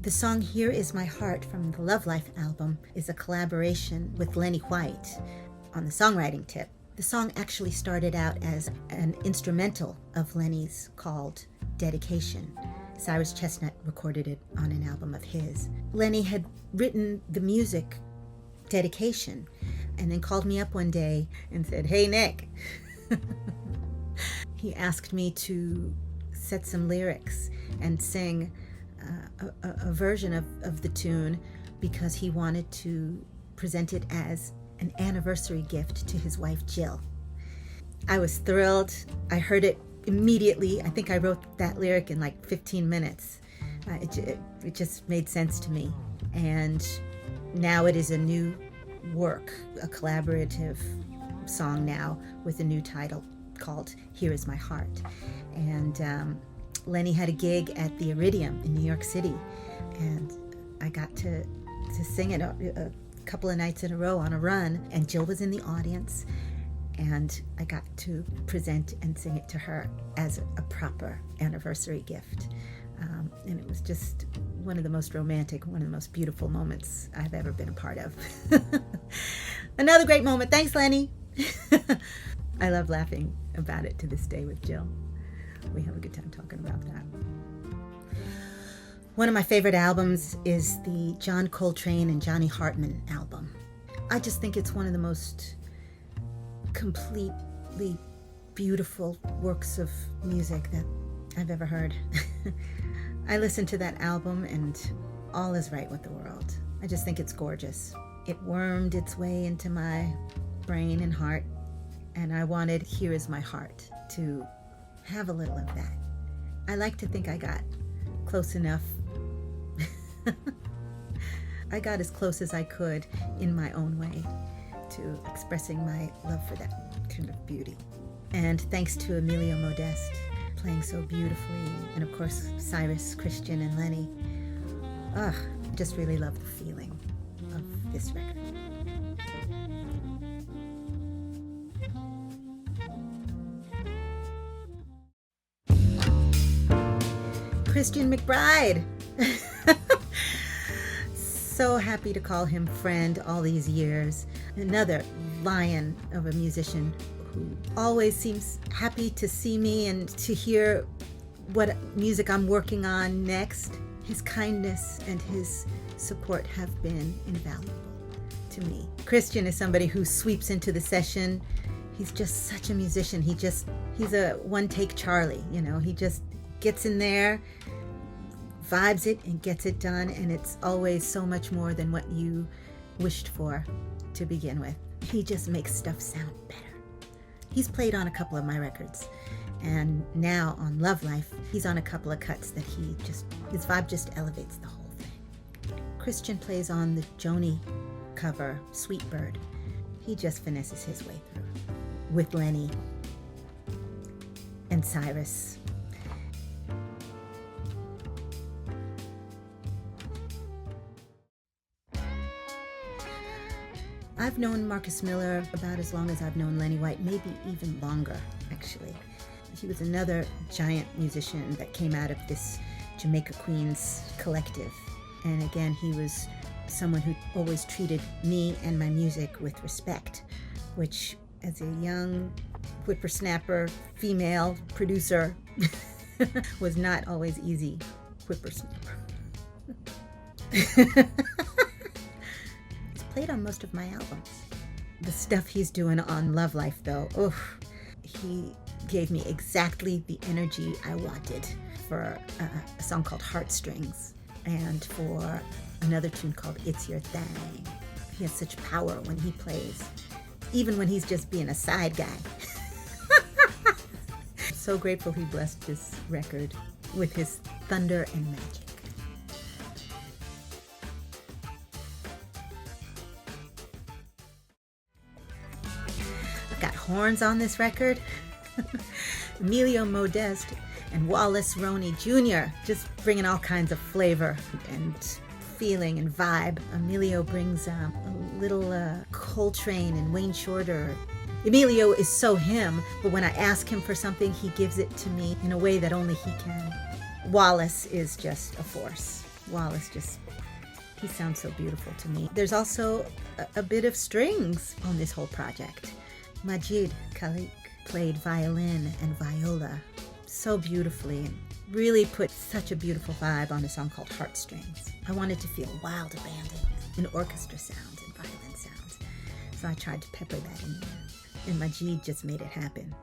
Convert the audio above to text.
The song Here Is My Heart from the Love Life album is a collaboration with Lenny White on the songwriting tip. The song actually started out as an instrumental of Lenny's called Dedication. Cyrus Chestnut recorded it on an album of his. Lenny had written the music Dedication and then called me up one day and said, "Hey, Nick." He asked me to set some lyrics and sing a version of the tune because he wanted to present it as an anniversary gift to his wife, Jill. I was thrilled. I heard it immediately. I think I wrote that lyric in like 15 minutes. It just made sense to me. And now it is a new work, a collaborative song now with a new title called Here Is My Heart. And Lenny had a gig at the Iridium in New York City, and I got to sing it a couple of nights in a row on a run, and Jill was in the audience, and I got to present and sing it to her as a proper anniversary gift. And it was just one of the most romantic, one of the most beautiful moments I've ever been a part of. Another great moment. Thanks, Lenny. I love laughing about it to this day with Jill. We have a good time talking about that. One of my favorite albums is the John Coltrane and Johnny Hartman album. I just think it's one of the most completely beautiful works of music that I've ever heard. I listened to that album and all is right with the world. I just think it's gorgeous. It wormed its way into my brain and heart, and I wanted Here Is My Heart to have a little of that. I like to think I got close enough. I got as close as I could in my own way to expressing my love for that kind of beauty. And thanks to Emilio Modeste playing so beautifully, and of course Cyrus, Christian, and Lenny. I just really love the feeling of this record. Christian McBride. So happy to call him friend all these years. Another lion of a musician who always seems happy to see me and to hear what music I'm working on next. His kindness and his support have been invaluable to me. Christian is somebody who sweeps into the session. He's just such a musician. He's a one-take Charlie, you know. He just gets in there, vibes it, and gets it done, and it's always so much more than what you wished for to begin with. He just makes stuff sound better. He's played on a couple of my records, and now on Love Life, he's on a couple of cuts that his vibe just elevates the whole thing. Christian plays on the Joni cover, Sweet Bird. He just finesses his way through with Lenny and Cyrus. I've known Marcus Miller about as long as I've known Lenny White, maybe even longer, actually. He was another giant musician that came out of this Jamaica Queens collective. And again, he was someone who always treated me and my music with respect, which as a young whippersnapper, female producer, was not always easy. Whippersnapper. Played on most of my albums. The stuff he's doing on Love Life, though, he gave me exactly the energy I wanted for a song called Heartstrings and for another tune called It's Your Thing. He has such power when he plays, even when he's just being a side guy. So grateful he blessed this record with his thunder and magic. Got horns on this record. Emilio Modeste and Wallace Roney Jr. just bringing all kinds of flavor and feeling and vibe. Emilio brings a little Coltrane and Wayne Shorter. Emilio is so him, but when I ask him for something, he gives it to me in a way that only he can. Wallace is just a force. Wallace he sounds so beautiful to me. There's also a bit of strings on this whole project. Majid Khalik played violin and viola so beautifully and really put such a beautiful vibe on a song called Heartstrings. I wanted to feel wild abandon and orchestra sounds and violin sounds. So I tried to pepper that in there. And Majid just made it happen.